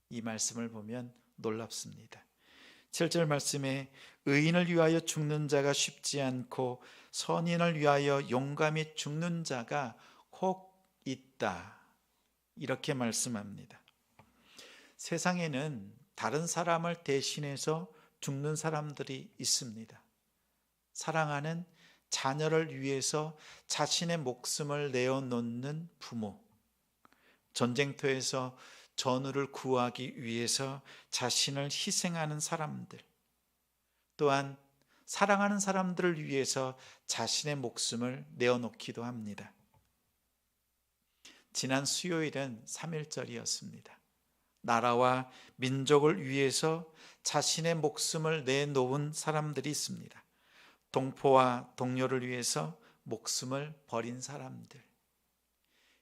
이 말씀을 보면 놀랍습니다. 7절 말씀에 의인을 위하여 죽는 자가 쉽지 않고 선인을 위하여 용감히 죽는 자가 혹 있다, 이렇게 말씀합니다. 세상에는 다른 사람을 대신해서 죽는 사람들이 있습니다. 사랑하는 자녀를 위해서 자신의 목숨을 내어놓는 부모, 전쟁터에서 전우를 구하기 위해서 자신을 희생하는 사람들, 또한 사랑하는 사람들을 위해서 자신의 목숨을 내어놓기도 합니다. 지난 수요일은 3.1절이었습니다. 나라와 민족을 위해서 자신의 목숨을 내놓은 사람들이 있습니다. 동포와 동료를 위해서 목숨을 버린 사람들,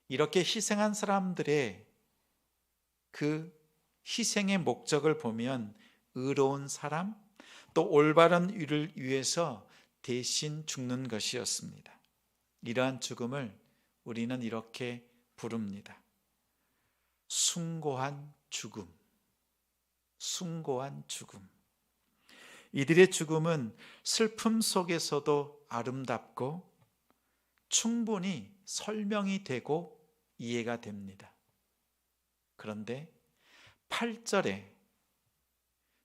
이렇게 희생한 사람들의 그 희생의 목적을 보면 의로운 사람, 또 올바른 일을 위해서 대신 죽는 것이었습니다. 이러한 죽음을 우리는 이렇게 부릅니다. 숭고한 죽음, 숭고한 죽음. 이들의 죽음은 슬픔 속에서도 아름답고 충분히 설명이 되고 이해가 됩니다. 그런데 8절에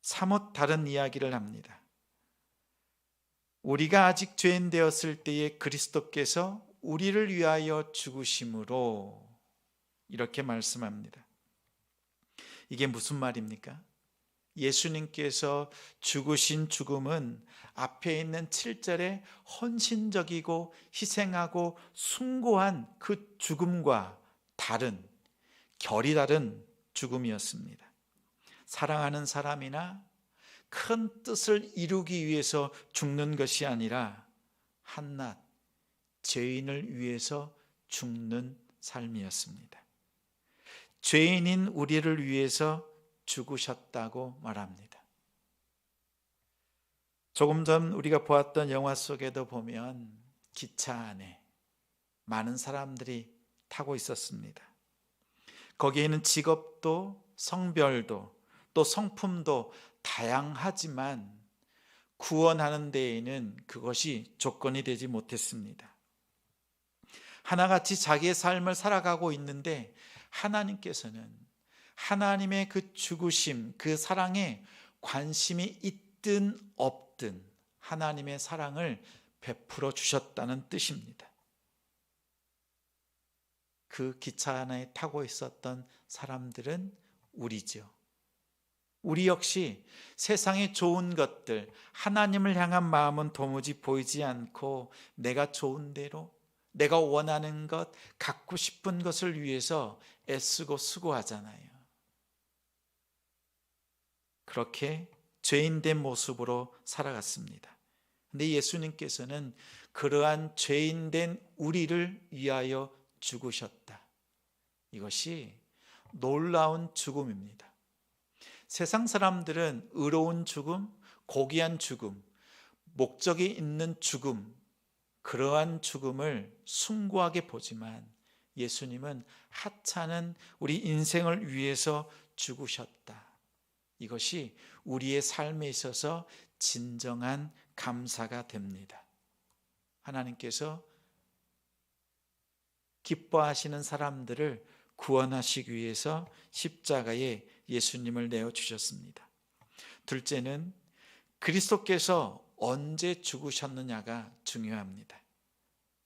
사뭇 다른 이야기를 합니다. 우리가 아직 죄인 되었을 때에 그리스도께서 우리를 위하여 죽으심으로, 이렇게 말씀합니다. 이게 무슨 말입니까? 예수님께서 죽으신 죽음은 앞에 있는 7절의 헌신적이고 희생하고 숭고한 그 죽음과 다른, 결이 다른 죽음이었습니다. 사랑하는 사람이나 큰 뜻을 이루기 위해서 죽는 것이 아니라 한낱 죄인을 위해서 죽는 삶이었습니다. 죄인인 우리를 위해서 죽으셨다고 말합니다. 조금 전 우리가 보았던 영화 속에도 보면 기차 안에 많은 사람들이 타고 있었습니다. 거기에는 직업도 성별도 또 성품도 다양하지만 구원하는 데에는 그것이 조건이 되지 못했습니다. 하나같이 자기의 삶을 살아가고 있는데 하나님께서는 하나님의 그 죽으심, 그 사랑에 관심이 있든 없든 하나님의 사랑을 베풀어 주셨다는 뜻입니다. 그 기차 안에 타고 있었던 사람들은 우리죠. 우리 역시 세상의 좋은 것들, 하나님을 향한 마음은 도무지 보이지 않고 내가 좋은 대로, 내가 원하는 것, 갖고 싶은 것을 위해서 애쓰고 수고하잖아요. 그렇게 죄인된 모습으로 살아갔습니다. 근데 예수님께서는 그러한 죄인된 우리를 위하여 죽으셨다. 이것이 놀라운 죽음입니다. 세상 사람들은 의로운 죽음, 고귀한 죽음, 목적이 있는 죽음, 그러한 죽음을 숭고하게 보지만 예수님은 하찮은 우리 인생을 위해서 죽으셨다. 이것이 우리의 삶에 있어서 진정한 감사가 됩니다. 하나님께서 기뻐하시는 사람들을 구원하시기 위해서 십자가에 예수님을 내어주셨습니다. 둘째는 그리스도께서 언제 죽으셨느냐가 중요합니다.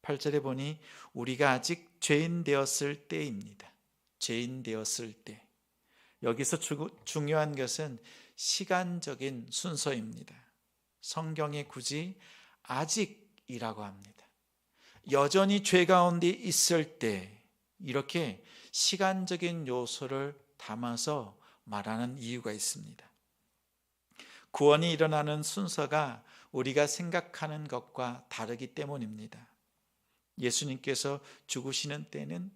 8절에 보니 우리가 아직 죄인 되었을 때입니다. 죄인 되었을 때. 여기서 중요한 것은 시간적인 순서입니다. 성경에 굳이 아직이라고 합니다. 여전히 죄 가운데 있을 때, 이렇게 시간적인 요소를 담아서 말하는 이유가 있습니다. 구원이 일어나는 순서가 우리가 생각하는 것과 다르기 때문입니다. 예수님께서 죽으시는 때는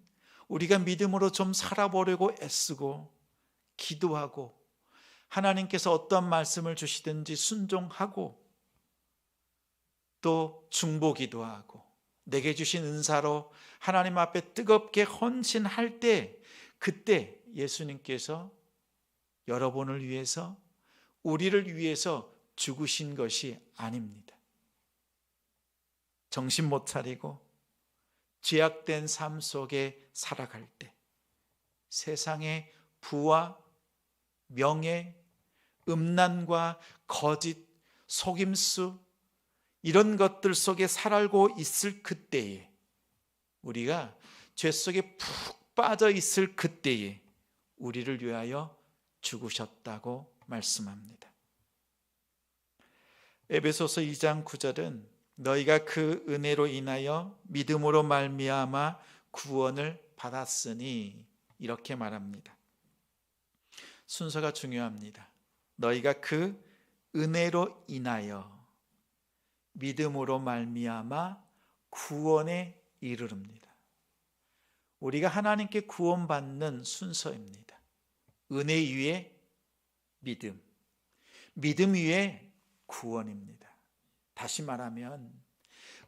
우리가 믿음으로 좀 살아보려고 애쓰고 기도하고 하나님께서 어떤 말씀을 주시든지 순종하고 또 중보기도 하고 내게 주신 은사로 하나님 앞에 뜨겁게 헌신할 때, 그때 예수님께서 여러분을 위해서, 우리를 위해서 죽으신 것이 아닙니다. 정신 못 차리고 죄악된 삶 속에 살아갈 때 세상의 부와 명예, 음란과 거짓, 속임수 이런 것들 속에 살고 있을 그때에, 우리가 죄 속에 푹 빠져 있을 그때에 우리를 위하여 죽으셨다고 말씀합니다. 에베소서 2장 9절은 너희가 그 은혜로 인하여 믿음으로 말미암아 구원을 받았으니 이렇게 말합니다. 순서가 중요합니다. 너희가 그 은혜로 인하여 믿음으로 말미암아 구원에 이르릅니다. 우리가 하나님께 구원받는 순서입니다. 은혜 위에 믿음, 믿음 위에 구원입니다. 다시 말하면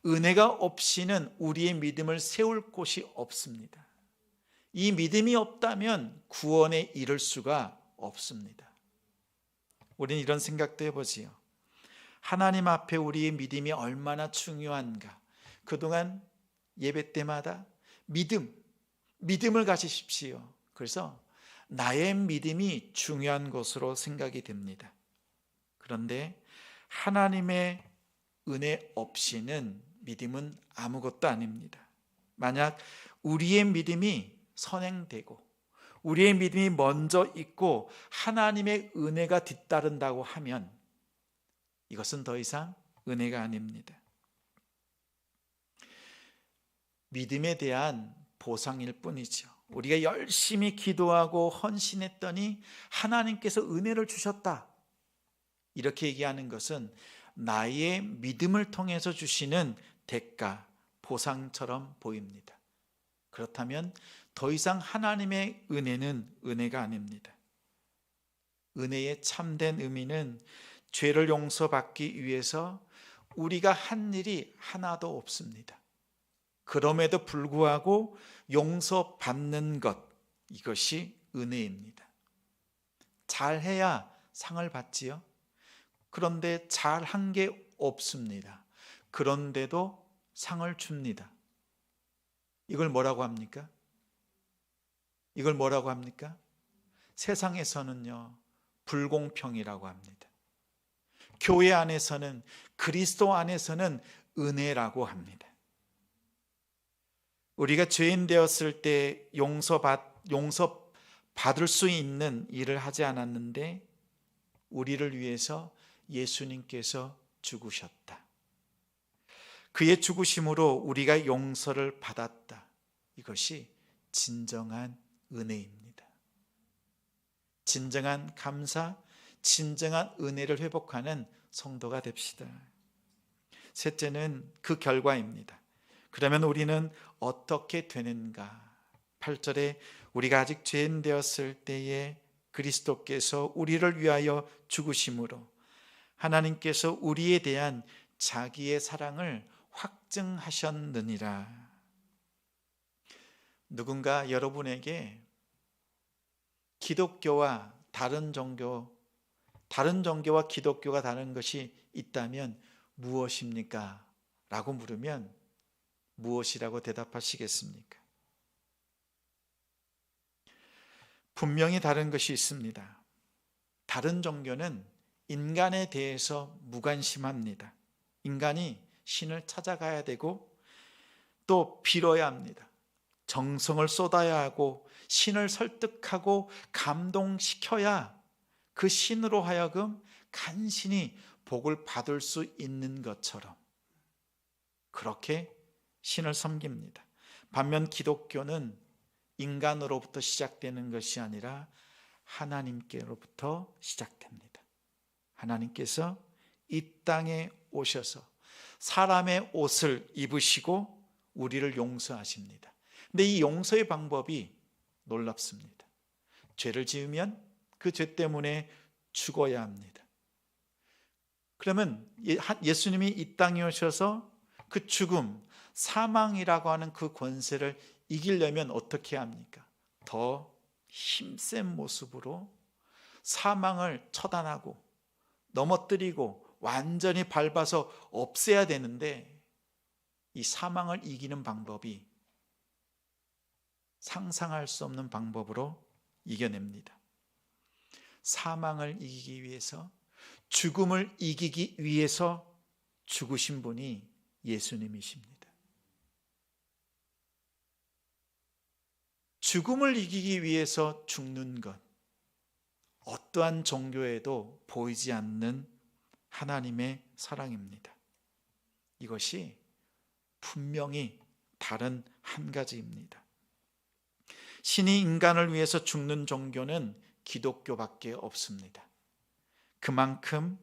은혜가 없이는 우리의 믿음을 세울 곳이 없습니다. 이 믿음이 없다면 구원에 이를 수가 없습니다. 우리는 이런 생각도 해보지요. 하나님 앞에 우리의 믿음이 얼마나 중요한가. 그동안 예배 때마다 믿음을 가지십시오. 그래서 나의 믿음이 중요한 것으로 생각이 됩니다. 그런데 하나님의 은혜 없이는 믿음은 아무것도 아닙니다. 만약 우리의 믿음이 선행되고 우리의 믿음이 먼저 있고 하나님의 은혜가 뒤따른다고 하면 이것은 더 이상 은혜가 아닙니다. 믿음에 대한 보상일 뿐이죠. 우리가 열심히 기도하고 헌신했더니 하나님께서 은혜를 주셨다, 이렇게 얘기하는 것은 나의 믿음을 통해서 주시는 대가, 보상처럼 보입니다. 그렇다면 더 이상 하나님의 은혜는 은혜가 아닙니다. 은혜의 참된 의미는 죄를 용서받기 위해서 우리가 한 일이 하나도 없습니다. 그럼에도 불구하고 용서받는 것, 이것이 은혜입니다. 잘해야 상을 받지요. 그런데 잘한 게 없습니다. 그런데도 상을 줍니다. 이걸 뭐라고 합니까? 이걸 뭐라고 합니까? 세상에서는요, 불공평이라고 합니다. 교회 안에서는, 그리스도 안에서는 은혜라고 합니다. 우리가 죄인 되었을 때 용서받을 수 있는 일을 하지 않았는데 우리를 위해서 예수님께서 죽으셨다. 그의 죽으심으로 우리가 용서를 받았다. 이것이 진정한 은혜입니다. 진정한 감사, 진정한 은혜를 회복하는 성도가 됩시다. 셋째는 그 결과입니다. 그러면 우리는 어떻게 되는가? 8절에 우리가 아직 죄인 되었을 때에 그리스도께서 우리를 위하여 죽으심으로 하나님께서 우리에 대한 자기의 사랑을 확증하셨느니라. 누군가 여러분에게 기독교와 다른 종교와 기독교가 다른 것이 있다면 무엇입니까? 라고 물으면 무엇이라고 대답하시겠습니까? 분명히 다른 것이 있습니다. 다른 종교는 인간에 대해서 무관심합니다. 인간이 신을 찾아가야 되고 또 빌어야 합니다. 정성을 쏟아야 하고 신을 설득하고 감동시켜야 그 신으로 하여금 간신히 복을 받을 수 있는 것처럼 그렇게 신을 섬깁니다. 반면 기독교는 인간으로부터 시작되는 것이 아니라 하나님께로부터 시작됩니다. 하나님께서 이 땅에 오셔서 사람의 옷을 입으시고 우리를 용서하십니다. 근데 이 용서의 방법이 놀랍습니다. 죄를 지으면 그 죄 때문에 죽어야 합니다. 그러면 예수님이 이 땅에 오셔서 그 죽음, 사망이라고 하는 그 권세를 이기려면 어떻게 합니까? 더 힘센 모습으로 사망을 처단하고 넘어뜨리고 완전히 밟아서 없애야 되는데, 이 사망을 이기는 방법이 상상할 수 없는 방법으로 이겨냅니다. 사망을 이기기 위해서, 죽음을 이기기 위해서 죽으신 분이 예수님이십니다. 죽음을 이기기 위해서 죽는 것, 어떠한 종교에도 보이지 않는 하나님의 사랑입니다. 이것이 분명히 다른 한 가지입니다. 신이 인간을 위해서 죽는 종교는 기독교밖에 없습니다. 그만큼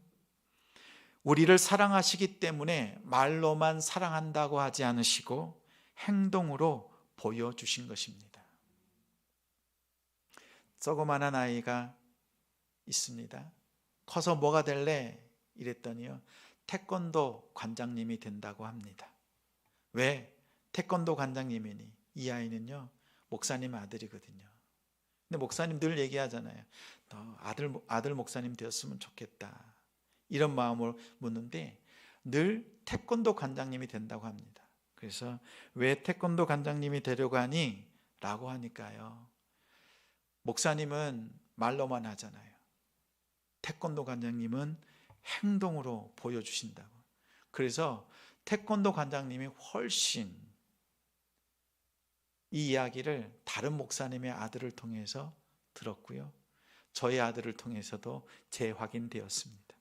우리를 사랑하시기 때문에 말로만 사랑한다고 하지 않으시고 행동으로 보여주신 것입니다. 조그마한 아이가 있습니다. 커서 뭐가 될래? 이랬더니요, 태권도 관장님이 된다고 합니다. 왜 태권도 관장님이니? 이 아이는요, 목사님 아들이거든요. 근데 목사님 늘 얘기하잖아요. 너 아들 목사님 되었으면 좋겠다, 이런 마음으로 묻는데 늘 태권도 관장님이 된다고 합니다. 그래서 왜 태권도 관장님이 되려고 하니? 라고 하니까요, 목사님은 말로만 하잖아요. 태권도 관장님은 행동으로 보여주신다고. 그래서 태권도 관장님이 훨씬 이 이야기를 다른 목사님의 아들을 통해서 들었고요, 저의 아들을 통해서도 재확인되었습니다.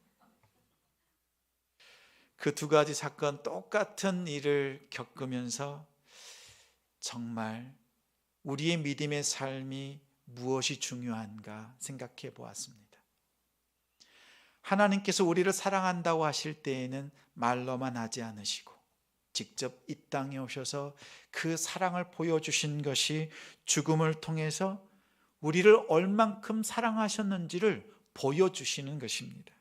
그 두 가지 사건, 똑같은 일을 겪으면서 정말 우리의 믿음의 삶이 무엇이 중요한가 생각해 보았습니다. 하나님께서 우리를 사랑한다고 하실 때에는 말로만 하지 않으시고 직접 이 땅에 오셔서 그 사랑을 보여주신 것이 죽음을 통해서 우리를 얼만큼 사랑하셨는지를 보여주시는 것입니다.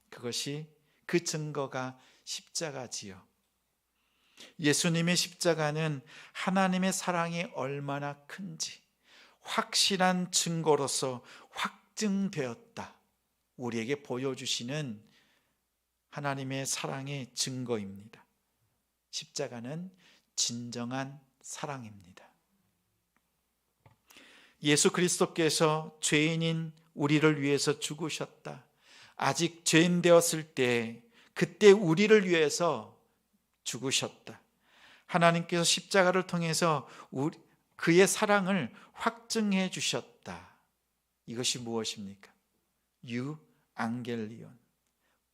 그것이, 그 증거가 십자가지요. 예수님의 십자가는 하나님의 사랑이 얼마나 큰지 확실한 증거로서 확증되었다, 우리에게 보여주시는 하나님의 사랑의 증거입니다. 십자가는 진정한 사랑입니다. 예수 그리스도께서 죄인인 우리를 위해서 죽으셨다. 아직 죄인 되었을 때, 그때 우리를 위해서 죽으셨다. 하나님께서 십자가를 통해서 그의 사랑을 확증해 주셨다. 이것이 무엇입니까? 유앙겔리온,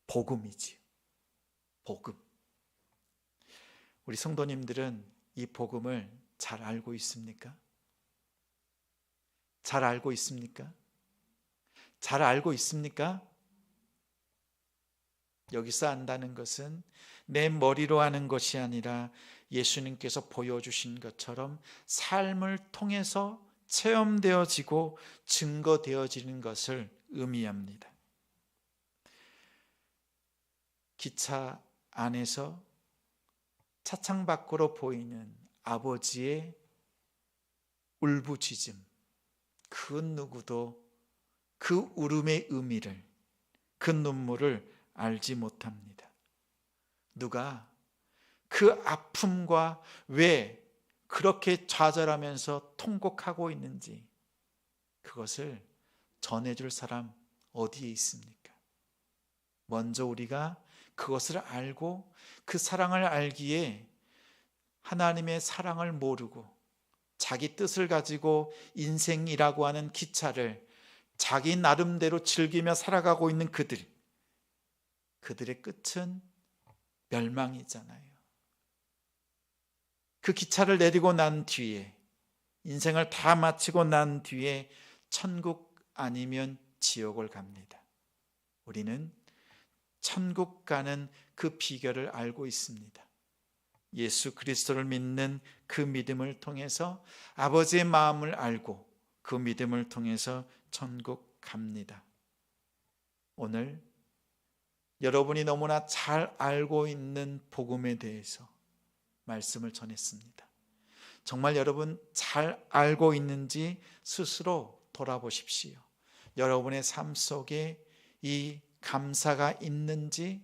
복음이지요. 복음. 우리 성도님들은 이 복음을 잘 알고 있습니까? 잘 알고 있습니까? 잘 알고 있습니까? 여기서 안다는 것은 내 머리로 아는 것이 아니라 예수님께서 보여주신 것처럼 삶을 통해서 체험되어지고 증거되어지는 것을 의미합니다. 기차 안에서 차창 밖으로 보이는 아버지의 울부짖음, 그 누구도 그 울음의 의미를, 그 눈물을 알지 못합니다. 누가 그 아픔과 왜 그렇게 좌절하면서 통곡하고 있는지, 그것을 전해줄 사람 어디에 있습니까? 먼저 우리가 그것을 알고 그 사랑을 알기에 하나님의 사랑을 모르고 자기 뜻을 가지고 인생이라고 하는 기차를 자기 나름대로 즐기며 살아가고 있는 그들의 끝은 멸망이잖아요. 그 기차를 내리고 난 뒤에, 인생을 다 마치고 난 뒤에 천국 아니면 지옥을 갑니다. 우리는 천국 가는 그 비결을 알고 있습니다. 예수 그리스도를 믿는 그 믿음을 통해서 아버지의 마음을 알고 그 믿음을 통해서 천국 갑니다. 오늘 여러분이 너무나 잘 알고 있는 복음에 대해서 말씀을 전했습니다. 정말 여러분 잘 알고 있는지 스스로 돌아보십시오. 여러분의 삶 속에 이 감사가 있는지,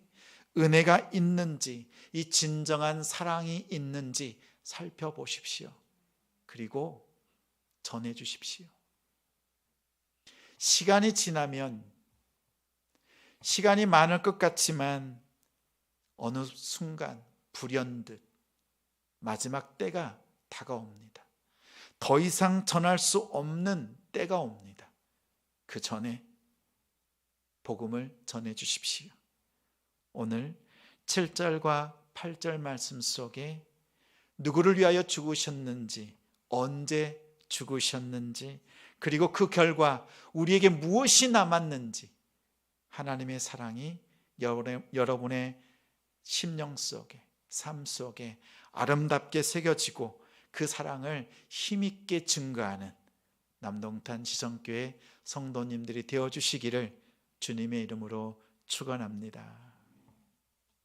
은혜가 있는지, 이 진정한 사랑이 있는지 살펴보십시오. 그리고 전해주십시오. 시간이 지나면, 시간이 많을 것 같지만 어느 순간 불현듯 마지막 때가 다가옵니다. 더 이상 전할 수 없는 때가 옵니다. 그 전에 복음을 전해 주십시오. 오늘 7절과 8절 말씀 속에 누구를 위하여 죽으셨는지, 언제 죽으셨는지, 그리고 그 결과 우리에게 무엇이 남았는지, 하나님의 사랑이 여러분의 심령 속에, 삶 속에 아름답게 새겨지고 그 사랑을 힘있게 증거하는 남동탄 지성교회 성도님들이 되어주시기를 주님의 이름으로 축원합니다.